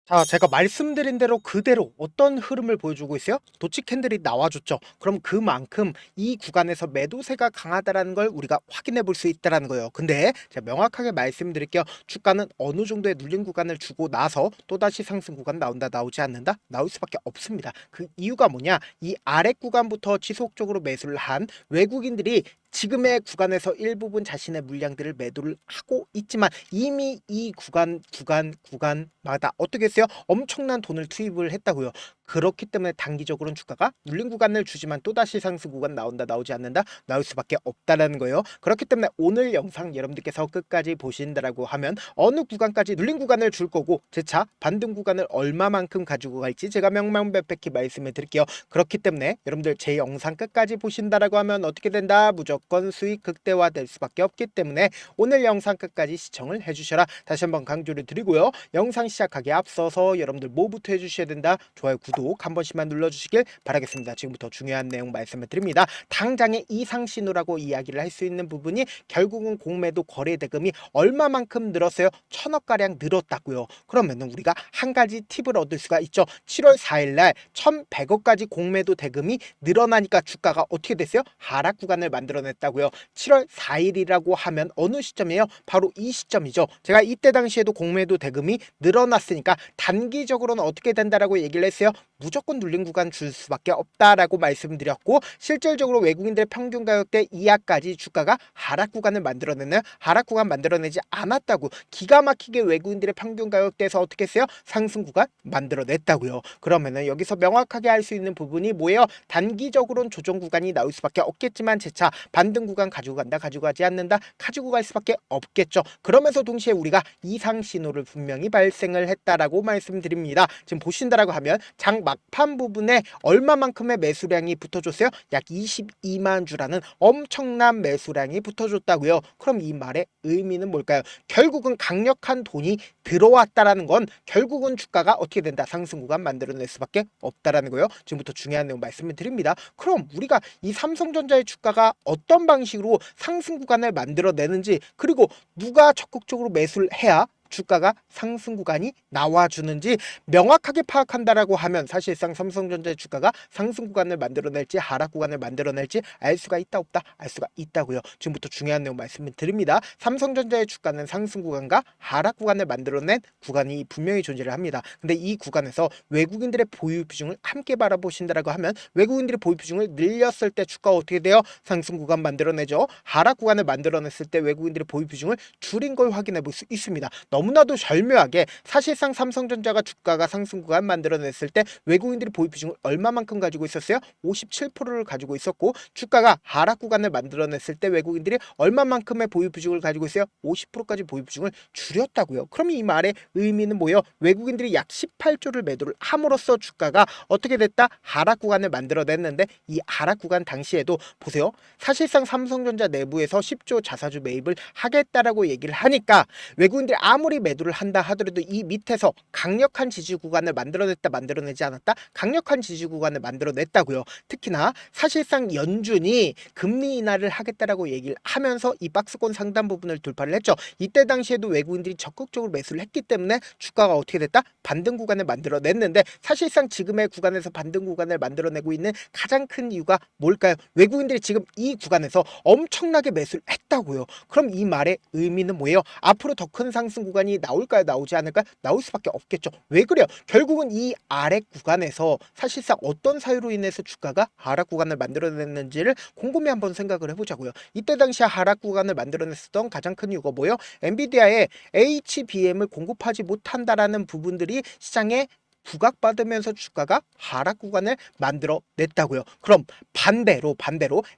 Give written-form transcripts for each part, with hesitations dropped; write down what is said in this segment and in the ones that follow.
자, 제가 말씀드린 대로 그대로 어떤 흐름을 보여주고 있어요? 도치 캔들이 나와줬죠. 그럼 그만큼 이 구간에서 매도세가 강하다라는 걸 우리가 확인해 볼 수 있다라는 거예요. 근데 제가 명확하게 말씀드릴게요. 주가는 어느 정도의 눌린 구간을 주고 나서 또다시 상승 구간 나온다, 나오지 않는다? 나올 수밖에 없습니다. 그 이유가 뭐냐? 이 아래 구간부터 지속적으로 매수를 한 외국인들이 지금의 구간에서 일부분 자신의 물량들을 매도를 하고 있지만 이미 이 구간마다 어떻게 했어요? 엄청난 돈을 투입을 했다고요. 그렇기 때문에 단기적으로는 주가가 눌린 구간을 주지만 또다시 상승 구간 나온다, 나오지 않는다? 나올 수밖에 없다라는 거예요. 그렇기 때문에 오늘 영상 여러분들께서 끝까지 보신다라고 하면 어느 구간까지 눌린 구간을 줄 거고 재차 반등 구간을 얼마만큼 가지고 갈지 제가 명명백백히 말씀을 드릴게요. 그렇기 때문에 여러분들 제 영상 끝까지 보신다라고 하면 어떻게 된다? 무조건 수익 극대화될 수밖에 없기 때문에 오늘 영상 끝까지 시청을 해주셔라. 다시 한번 강조를 드리고요. 영상 시작하기에 앞서서 여러분들 뭐부터 해주셔야 된다? 좋아요, 구독 한 번씩만 눌러주시길 바라겠습니다. 지금부터 중요한 내용 말씀을 드립니다. 당장의 이상 신호라고 이야기를 할 수 있는 부분이 결국은 공매도 거래 대금이 얼마만큼 늘었어요? 1000억가량 늘었다고요. 그러면은 우리가 한 가지 팁을 얻을 수가 있죠. 7월 4일날 1100억까지 공매도 대금이 늘어나니까 주가가 어떻게 됐어요? 하락 구간을 만들어냈다고요. 7월 4일이라고 하면 어느 시점이에요? 바로 이 시점이죠. 제가 이때 당시에도 공매도 대금이 늘어났으니까 단기적으로는 어떻게 된다라고 얘기를 했어요? 무조건 눌린 구간 줄 수밖에 없다라고 말씀드렸고, 실질적으로 외국인들의 평균 가격대 이하까지 주가가 하락 구간을 만들어내는, 하락 구간 만들어내지 않았다고. 기가 막히게 외국인들의 평균 가격대에서 어떻게 했어요? 상승 구간 만들어냈다고요. 그러면은 여기서 명확하게 할 수 있는 부분이 뭐예요? 단기적으로는 조정 구간이 나올 수밖에 없겠지만 재차 반등 구간 가지고 간다, 가지고 가지 않는다, 가지고 갈 수밖에 없겠죠. 그러면서 동시에 우리가 이상 신호를 분명히 발생을 했다라고 말씀드립니다. 지금 보신다라고 하면 장 막판 부분에 얼마만큼의 매수량이 붙어줬어요? 약 22만 주라는 엄청난 매수량이 붙어줬다고요. 그럼 이 말의 의미는 뭘까요? 결국은 강력한 돈이 들어왔다라는 건 결국은 주가가 어떻게 된다? 상승 구간 만들어낼 수밖에 없다라는 거예요. 지금부터 중요한 내용 말씀을 드립니다. 그럼 우리가 이 삼성전자의 주가가 어떤 방식으로 상승 구간을 만들어내는지, 그리고 누가 적극적으로 매수를 해야 주가가 상승 구간이 나와주는지 명확하게 파악한다라고 하면 사실상 삼성전자의 주가가 상승 구간을 만들어낼지 하락 구간을 만들어낼지 알 수가 있다, 없다? 알 수가 있다고요. 지금부터 중요한 내용 말씀을 드립니다. 삼성전자의 주가는 상승 구간과 하락 구간을 만들어낸 구간이 분명히 존재를 합니다. 근데 이 구간에서 외국인들의 보유 비중을 함께 바라보신다라고 하면 외국인들의 보유 비중을 늘렸을 때 주가가 어떻게 돼요? 상승 구간 만들어내죠. 하락 구간을 만들어냈을 때 외국인들의 보유 비중을 줄인 걸 확인해 볼 수 있습니다. 너무나도 절묘하게 사실상 삼성전자가 주가가 상승 구간 만들어냈을 때 외국인들이 보유 비중을 얼마만큼 가지고 있었어요? 57%를 가지고 있었고, 주가가 하락 구간을 만들어냈을 때 외국인들이 얼마만큼의 보유 비중을 가지고 있어요? 50%까지 보유 비중을 줄였다고요. 그럼 이 말의 의미는 뭐예요? 외국인들이 약 18조를 매도를 함으로써 주가가 어떻게 됐다? 하락 구간을 만들어냈는데, 이 하락 구간 당시에도 보세요. 사실상 삼성전자 내부에서 10조 자사주 매입을 하겠다라고 얘기를 하니까 외국인들이 아무리 매도를 한다 하더라도 이 밑에서 강력한 지지 구간을 만들어냈다, 만들어내지 않았다? 강력한 지지 구간을 만들어냈다고요. 특히나 사실상 연준이 금리 인하를 하겠다라고 얘기를 하면서 이 박스권 상단 부분을 돌파를 했죠. 이때 당시에도 외국인들이 적극적으로 매수를 했기 때문에 주가가 어떻게 됐다? 반등 구간을 만들어냈는데, 사실상 지금의 구간에서 반등 구간을 만들어내고 있는 가장 큰 이유가 뭘까요? 외국인들이 지금 이 구간에서 엄청나게 매수를 했다고요. 그럼 이 말의 의미는 뭐예요? 앞으로 더 큰 상승 구간이 나올까요? 나오지 않을까요? 나올 수밖에 없겠죠. 왜 그래요? 결국은 이 아래 구간에서 사실상 어떤 사유로 인해서 주가가 하락 구간을 만들어냈는지를 곰곰이 한번 생각을 해보자고요. 이때 당시 하락 구간을 만들어냈었던 가장 큰 이유가 뭐예요? 엔비디아의 HBM을 공급하지 못한다라는 부분들이 시장에 부각받으면서 주가가 하락 구간을 만들어냈다고요. 그럼 반대로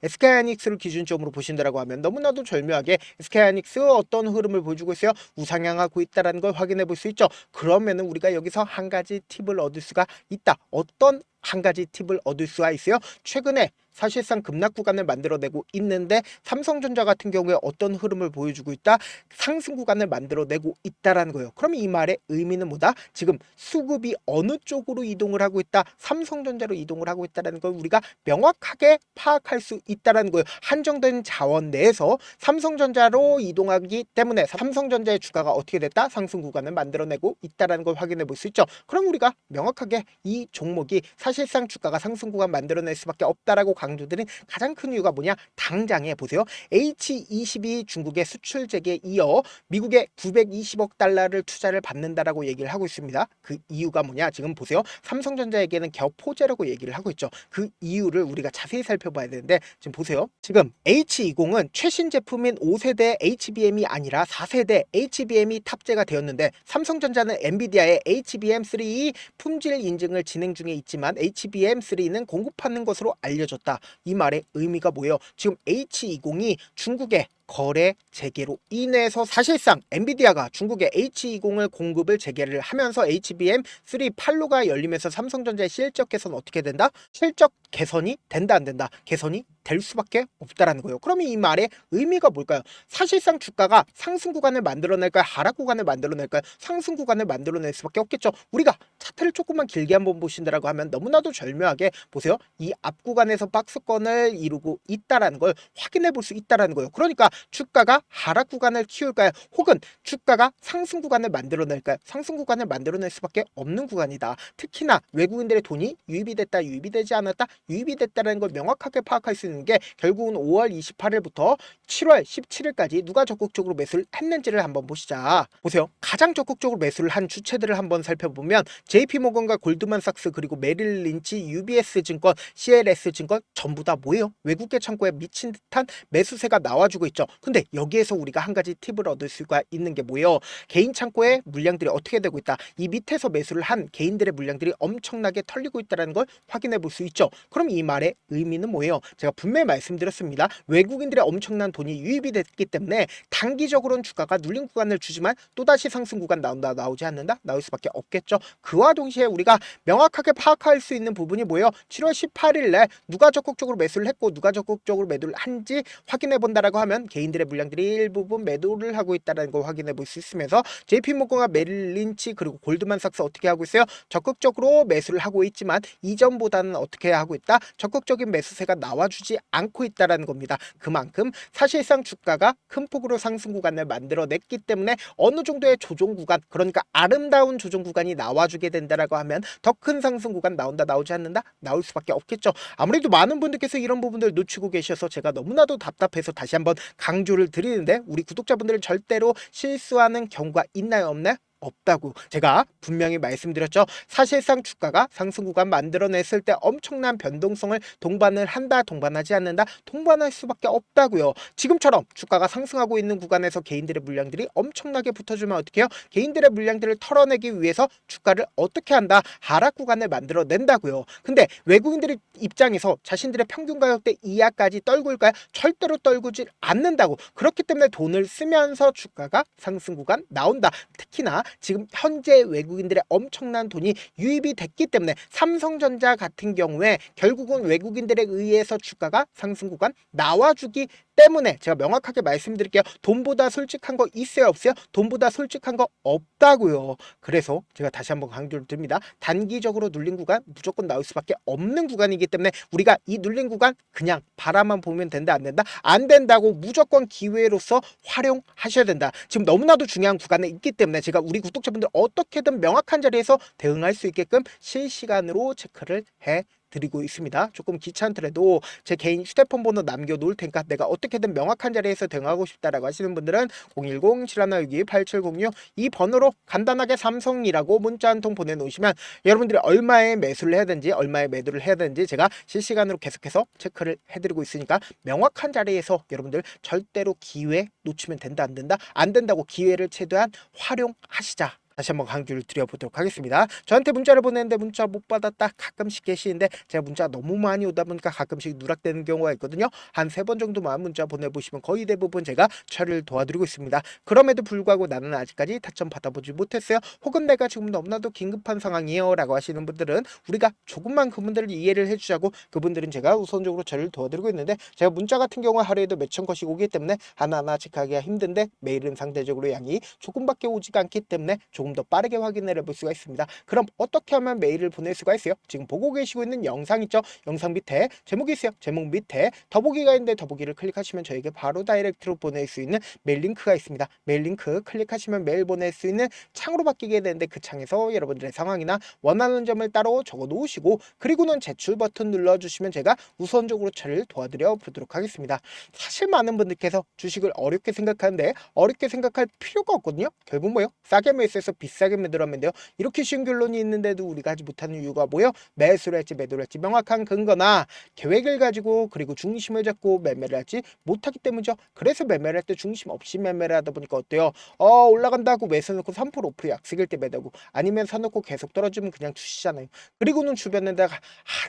SK하이닉스를 기준점으로 보신다라고 하면 너무나도 절묘하게 SK하이닉스 어떤 흐름을 보여주고 있어요? 우상향하고 있다는 걸 확인해 볼 수 있죠. 그러면은 우리가 여기서 한 가지 팁을 얻을 수가 있다. 어떤 한 가지 팁을 얻을 수가 있어요? 최근에 사실상 급락 구간을 만들어내고 있는데 삼성전자 같은 경우에 어떤 흐름을 보여주고 있다? 상승 구간을 만들어내고 있다라는 거예요. 그럼 이 말의 의미는 뭐다? 지금 수급이 어느 쪽으로 이동을 하고 있다? 삼성전자로 이동을 하고 있다는 걸 우리가 명확하게 파악할 수 있다는 거예요. 한정된 자원 내에서 삼성전자로 이동하기 때문에 삼성전자의 주가가 어떻게 됐다? 상승 구간을 만들어내고 있다는 걸 확인해 볼 수 있죠. 그럼 우리가 명확하게 이 종목이 사실상 주가가 상승 구간 만들어낼 수밖에 없다라고 강조드린 가장 큰 이유가 뭐냐? 당장에 보세요. H22 중국의 수출재계에 이어 미국의 920억 달러를 투자를 받는다라고 얘기를 하고 있습니다. 그 이유가 뭐냐? 지금 보세요. 삼성전자에게는 겹포제라고 얘기를 하고 있죠. 그 이유를 우리가 자세히 살펴봐야 되는데 지금 보세요. 지금 H20은 최신 제품인 5세대 HBM이 아니라 4세대 HBM이 탑재가 되었는데 삼성전자는 엔비디아의 HBM3 품질 인증을 진행 중에 있지만 HBM3는 공급하는 것으로 알려졌다. 이 말의 의미가 뭐예요? 지금 H20이 중국의 거래 재개로 인해서 사실상 엔비디아가 중국의 H20을 공급을 재개를 하면서 HBM3 판로가 열리면서 삼성전자의 실적 개선 어떻게 된다? 실적 개선이 된다 안 된다? 개선이 될 수밖에 없다라는 거예요. 그러면 이 말의 의미가 뭘까요? 사실상 주가가 상승 구간을 만들어낼까요? 하락 구간을 만들어낼까요? 상승 구간을 만들어낼 수밖에 없겠죠. 우리가 차트를 조금만 길게 한번 보신다라고 하면 너무나도 절묘하게 보세요. 이 앞 구간에서 박스권을 이루고 있다라는 걸 확인해 볼 수 있다라는 거예요. 그러니까 주가가 하락 구간을 키울까요? 혹은 주가가 상승 구간을 만들어낼까요? 상승 구간을 만들어낼 수밖에 없는 구간이다. 특히나 외국인들의 돈이 유입이 됐다, 유입이 되지 않았다, 유입이 됐다는 걸 명확하게 파악할 수 있는 게 결국은 5월 28일부터 7월 17일까지 누가 적극적으로 매수를 했는지를 한번 보시자. 보세요. 가장 적극적으로 매수를 한 주체들을 한번 살펴보면 JP모건과 골드만삭스 그리고 메릴 린치, UBS 증권, CLS 증권 전부 다 뭐예요? 외국계 창고에 미친 듯한 매수세가 나와주고 있죠. 근데 여기에서 우리가 한 가지 팁을 얻을 수가 있는 게 뭐예요? 개인 창고에 물량들이 어떻게 되고 있다. 이 밑에서 매수를 한 개인들의 물량들이 엄청나게 털리고 있다는 걸 확인해 볼 수 있죠. 그럼 이 말의 의미는 뭐예요? 제가 분명히 말씀드렸습니다. 외국인들의 엄청난 돈이 유입이 됐기 때문에 단기적으로는 주가가 눌린 구간을 주지만 또다시 상승 구간 나온다, 나오지 않는다? 나올 수밖에 없겠죠. 그와 동시에 우리가 명확하게 파악할 수 있는 부분이 뭐예요? 7월 18일에 누가 적극적으로 매수를 했고 누가 적극적으로 매도를 한지 확인해 본다라고 하면 개인들의 물량들이 일부분 매도를 하고 있다는 걸 확인해 볼 수 있으면서 JP모건과 메릴 린치 그리고 골드만삭스 어떻게 하고 있어요? 적극적으로 매수를 하고 있지만 이전보다는 어떻게 하고 있다? 적극적인 매수세가 나와주지 않고 있다는 겁니다. 그만큼 사실상 주가가 큰 폭으로 상승 구간을 만들어냈기 때문에 어느 정도의 조정 구간, 그러니까 아름다운 조정 구간이 나와주게 된다라고 하면 더 큰 상승 구간 나온다, 나오지 않는다? 나올 수밖에 없겠죠. 아무래도 많은 분들께서 이런 부분들 놓치고 계셔서 제가 너무나도 답답해서 다시 한번 강조를 드리는데 우리 구독자분들은 절대로 실수하는 경우가 있나요, 없나요? 없다고 제가 분명히 말씀드렸죠. 사실상 주가가 상승 구간 만들어냈을 때 엄청난 변동성을 동반을 한다, 동반하지 않는다, 동반할 수밖에 없다고요. 지금처럼 주가가 상승하고 있는 구간에서 개인들의 물량들이 엄청나게 붙어주면 어떻게 해요? 개인들의 물량들을 털어내기 위해서 주가를 어떻게 한다? 하락 구간을 만들어낸다고요. 근데 외국인들의 입장에서 자신들의 평균 가격대 이하까지 떨굴까요? 절대로 떨구지 않는다고. 그렇기 때문에 돈을 쓰면서 주가가 상승 구간 나온다. 특히나 지금 현재 외국인들의 엄청난 돈이 유입이 됐기 때문에 삼성전자 같은 경우에 결국은 외국인들에 의해서 주가가 상승 구간 나와주기 때문에 제가 명확하게 말씀드릴게요. 돈보다 솔직한 거 있어요, 없어요? 돈보다 솔직한 거 없다고요. 그래서 제가 다시 한번 강조를 드립니다. 단기적으로 눌린 구간 무조건 나올 수밖에 없는 구간이기 때문에 우리가 이 눌린 구간 그냥 바라만 보면 된다, 안 된다? 안 된다고 무조건 기회로서 활용하셔야 된다. 지금 너무나도 중요한 구간에 있기 때문에 제가 우리 구독자분들 어떻게든 명확한 자리에서 대응할 수 있게끔 실시간으로 체크를 해 드리고 있습니다. 조금 귀찮더라도 제 개인 휴대폰 번호 남겨놓을 테니까 내가 어떻게든 명확한 자리에서 대응하고 싶다라고 하시는 분들은 010-7162-8706 이 번호로 간단하게 삼성이라고 문자 한 통 보내놓으시면 여러분들이 얼마에 매수를 해야 되는지 얼마에 매도를 해야 되는지 제가 실시간으로 계속해서 체크를 해드리고 있으니까 명확한 자리에서 여러분들 절대로 기회 놓치면 된다, 안 된다? 안 된다고 기회를 최대한 활용하시자. 다시 한번 강조를 드려보도록 하겠습니다. 저한테 문자를 보냈는데 문자 못 받았다 가끔씩 계시는데 제가 문자가 너무 많이 오다 보니까 가끔씩 누락되는 경우가 있거든요. 한 3번 정도만 문자 보내보시면 거의 대부분 제가 처리를 도와드리고 있습니다. 그럼에도 불구하고 나는 아직까지 타점 받아보지 못했어요. 혹은 내가 지금 너무나도 긴급한 상황이에요 라고 하시는 분들은 우리가 조금만 그분들을 이해를 해주자고, 그분들은 제가 우선적으로 처리를 도와드리고 있는데, 제가 문자 같은 경우 하루에도 몇천 건씩 오기 때문에 하나하나 체크하기가 힘든데 메일은 상대적으로 양이 조금밖에 오지가 않기 때문에 조금 더 빠르게 확인을 해볼 수가 있습니다. 그럼 어떻게 하면 메일을 보낼 수가 있어요? 지금 보고 계시고 있는 영상 있죠? 영상 밑에 제목이 있어요. 제목 밑에 더보기가 있는데 더보기를 클릭하시면 저에게 바로 다이렉트로 보낼 수 있는 메일 링크가 있습니다. 메일 링크 클릭하시면 메일 보낼 수 있는 창으로 바뀌게 되는데, 그 창에서 여러분들의 상황이나 원하는 점을 따로 적어 놓으시고 그리고는 제출 버튼 눌러주시면 제가 우선적으로 처리를 도와드려 보도록 하겠습니다. 사실 많은 분들께서 주식을 어렵게 생각하는데 어렵게 생각할 필요가 없거든요. 결국 뭐요? 싸게 매수해서 비싸게 매도하면 돼요. 이렇게 쉬운 결론이 있는데도 우리가 하지 못하는 이유가 뭐예요? 매수를 할지 매도를 할지 명확한 근거나 계획을 가지고 그리고 중심을 잡고 매매를 할지 못하기 때문이죠. 그래서 매매를 할 때 중심 없이 매매를 하다 보니까 어때요? 올라간다고 매수 놓고 3% 오프 약속일 때 매도하고, 아니면 사놓고 계속 떨어지면 그냥 투시잖아요. 그리고는 주변에다가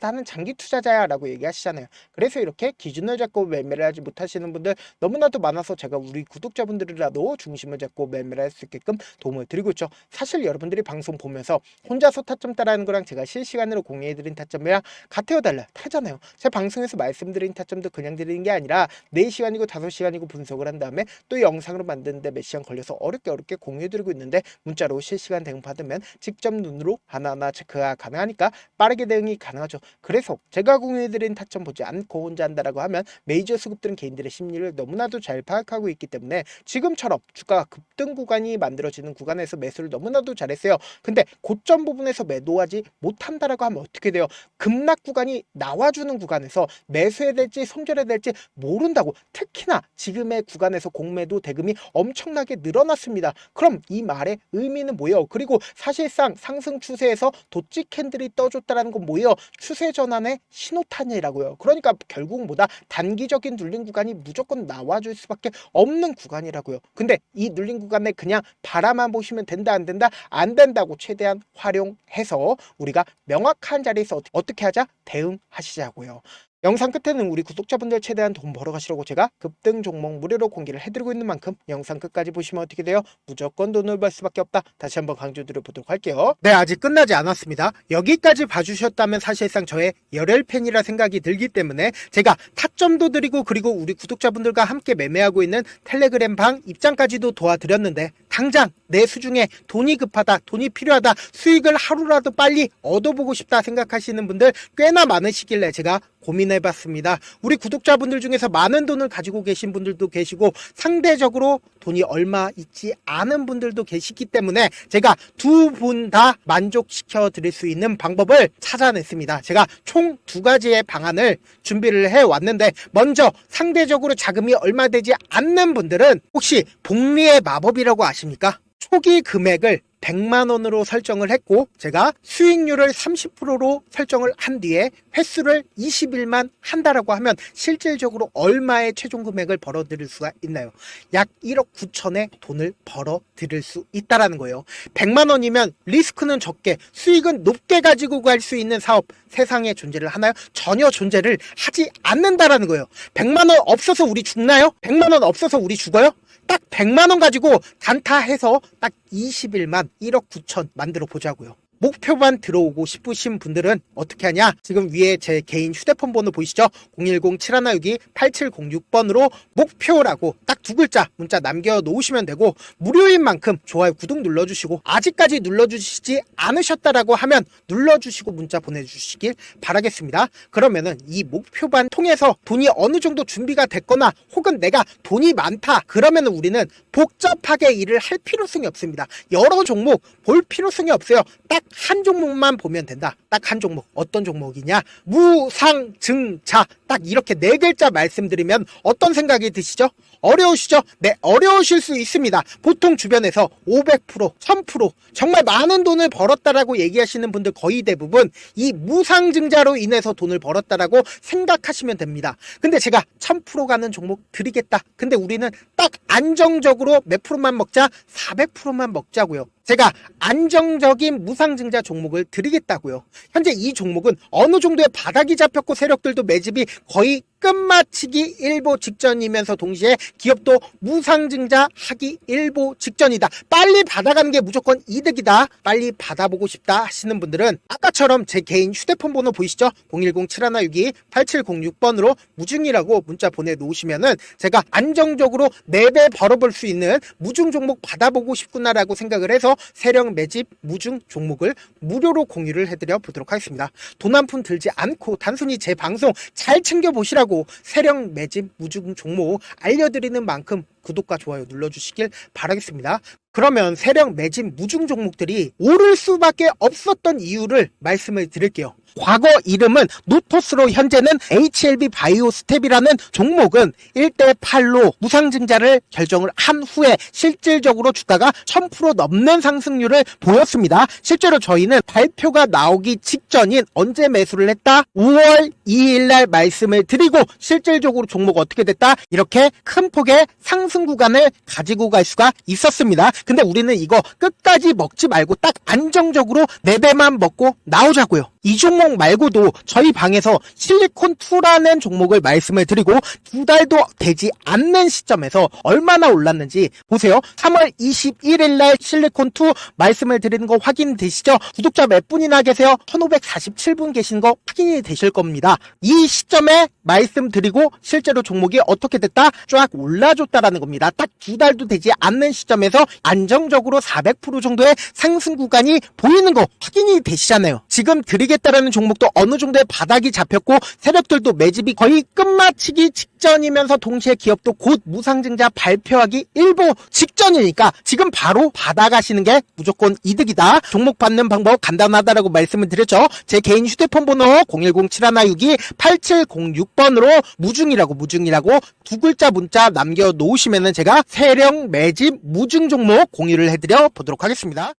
나는 장기 투자자야 라고 얘기하시잖아요. 그래서 이렇게 기준을 잡고 매매를 하지 못하시는 분들 너무나도 많아서 제가 우리 구독자분들이라도 중심을 잡고 매매를 할 수 있게끔 도움을 드리고 있죠. 사실 여러분들이 방송 보면서 혼자서 타점 따라하는 거랑 제가 실시간으로 공유해드린 타점이랑 같아요 달라요? 다르잖아요. 제 방송에서 말씀드린 타점도 그냥 드리는 게 아니라 4시간이고 5시간이고 분석을 한 다음에 또 영상으로 만드는데 몇 시간 걸려서 어렵게 공유해드리고 있는데, 문자로 실시간 대응 받으면 직접 눈으로 하나하나 체크가 가능하니까 빠르게 대응이 가능하죠. 그래서 제가 공유해드린 타점 보지 않고 혼자 한다라고 하면 메이저 수급들은 개인들의 심리를 너무나도 잘 파악하고 있기 때문에 지금처럼 주가가 급등 구간이 만들어지는 구간에서 매수를 너무나도 잘했어요. 근데 고점 부분에서 매도하지 못한다라고 하면 어떻게 돼요? 급락 구간이 나와주는 구간에서 매수해야 될지 손절해야 될지 모른다고. 특히나 지금의 구간에서 공매도 대금이 엄청나게 늘어났습니다. 그럼 이 말의 의미는 뭐예요? 그리고 사실상 상승 추세에서 도치 캔들이 떠줬다라는 건 뭐예요? 추세 전환의 신호탄이라고요. 그러니까 결국 뭐다? 단기적인 눌린 구간이 무조건 나와줄 수밖에 없는 구간이라고요. 근데 이 눌린 구간에 그냥 바라만 보시면 된다 안 된다? 안 된다고 최대한 활용해서 우리가 명확한 자리에서 어떻게 하자? 대응하시자고요. 영상 끝에는 우리 구독자분들 최대한 돈 벌어가시라고 제가 급등 종목 무료로 공개를 해드리고 있는 만큼 영상 끝까지 보시면 어떻게 돼요? 무조건 돈을 벌 수밖에 없다. 다시 한번 강조드려보도록 할게요. 네, 아직 끝나지 않았습니다. 여기까지 봐주셨다면 사실상 저의 열혈 팬이라 생각이 들기 때문에 제가 타점도 드리고 그리고 우리 구독자분들과 함께 매매하고 있는 텔레그램 방 입장까지도 도와드렸는데, 당장 내 수중에 돈이 급하다, 돈이 필요하다, 수익을 하루라도 빨리 얻어보고 싶다 생각하시는 분들 꽤나 많으시길래 제가 고민해봤습니다. 우리 구독자분들 중에서 많은 돈을 가지고 계신 분들도 계시고 상대적으로 돈이 얼마 있지 않은 분들도 계시기 때문에 제가 두 분 다 만족시켜 드릴 수 있는 방법을 찾아냈습니다. 제가 총 2가지의 방안을 준비를 해왔는데, 먼저 상대적으로 자금이 얼마 되지 않는 분들은 혹시 복리의 마법이라고 아십니까? 초기 금액을 100만원으로 설정을 했고 제가 수익률을 30%로 설정을 한 뒤에 횟수를 20일만 한다라고 하면 실질적으로 얼마의 최종 금액을 벌어들일 수가 있나요? 약 1억 9천의 돈을 벌어들일 수 있다라는 거예요. 100만원이면 리스크는 적게 수익은 높게 가지고 갈 수 있는 사업 세상에 존재를 하나요? 전혀 존재를 하지 않는다라는 거예요. 100만원 없어서 우리 죽나요? 100만원 없어서 우리 죽어요? 딱 100만원 가지고 단타해서 딱 20일만 1억 9천 만들어 보자고요. 목표만 들어오고 싶으신 분들은 어떻게 하냐? 지금 위에 제 개인 휴대폰 번호 보이시죠? 010-7162-8706번으로 목표라고 딱 2글자 문자 남겨놓으시면 되고, 무료인 만큼 좋아요 구독 눌러주시고, 아직까지 눌러주시지 않으셨다라고 하면 눌러주시고 문자 보내주시길 바라겠습니다. 그러면은 이 목표반 통해서 돈이 어느 정도 준비가 됐거나 혹은 내가 돈이 많다 그러면 우리는 복잡하게 일을 할 필요성이 없습니다. 여러 종목 볼 필요성이 없어요. 딱 한 종목만 보면 된다. 딱 한 종목. 어떤 종목이냐? 무상증자. 딱 이렇게 4글자 말씀드리면 어떤 생각이 드시죠? 어려우시죠? 네, 어려우실 수 있습니다. 보통 주변에서 500%, 1000% 정말 많은 돈을 벌었다라고 얘기하시는 분들 거의 대부분 이 무상증자로 인해서 돈을 벌었다라고 생각하시면 됩니다. 근데 제가 1000% 가는 종목 드리겠다. 근데 우리는 딱 안정적으로 몇 프로만 먹자? 400%만 먹자고요. 제가 안정적인 무상증자 종목을 드리겠다고요. 현재 이 종목은 어느 정도의 바닥이 잡혔고 세력들도 매집이 거의 끝마치기 일보 직전이면서 동시에 기업도 무상증자하기 일보 직전이다. 빨리 받아가는 게 무조건 이득이다. 빨리 받아보고 싶다 하시는 분들은 아까처럼 제 개인 휴대폰 번호 보이시죠? 010-7162-8706번으로 무중이라고 문자 보내놓으시면은 제가 안정적으로 4배 벌어볼 수 있는 무중 종목 받아보고 싶구나라고 생각을 해서 세력 매집 무중 종목을 무료로 공유를 해드려 보도록 하겠습니다. 돈 한 푼 들지 않고 단순히 제 방송 잘 챙겨보시라고 세력 매집 무중 종목 알려드리는 만큼 구독과 좋아요 눌러주시길 바라겠습니다. 그러면 세력 매집 무중 종목들이 오를 수밖에 없었던 이유를 말씀을 드릴게요. 과거 이름은 노토스로 현재는 HLB 바이오스텝이라는 종목은 1대8로 무상증자를 결정을 한 후에 실질적으로 주가가 1000% 넘는 상승률을 보였습니다. 실제로 저희는 발표가 나오기 직전인 언제 매수를 했다? 5월 2일날 말씀을 드리고 실질적으로 종목 어떻게 됐다? 이렇게 큰 폭의 상승 구간을 가지고 갈 수가 있었습니다. 근데 우리는 이거 끝까지 먹지 말고 딱 안정적으로 4배만 먹고 나오자고요. 이 종목 말고도 저희 방에서 실리콘2라는 종목을 말씀을 드리고 2달도 되지 않는 시점에서 얼마나 올랐는지 보세요. 3월 21일 날 실리콘2 말씀을 드리는 거 확인되시죠? 구독자 몇 분이나 계세요? 1547분 계신 거 확인이 되실 겁니다. 이 시점에 말씀드리고 실제로 종목이 어떻게 됐다? 쫙 올라줬다라는 겁니다. 딱 2달도 되지 않는 시점에서 안정적으로 400% 정도의 상승 구간이 보이는 거 확인이 되시잖아요. 지금 드리겠다라는 종목도 어느 정도의 바닥이 잡혔고 세력들도 매집이 거의 끝마치기 직전이면서 동시에 기업도 곧 무상증자 발표하기 일보 직전이니까 지금 바로 받아가시는 게 무조건 이득이다. 종목 받는 방법 간단하다라고 말씀을 드렸죠. 제 개인 휴대폰 번호 010-7162-8706번으로 무중이라고 두 글자 문자 남겨놓으시면은 제가 세력 매집 무중 종목 공유를 해드려 보도록 하겠습니다.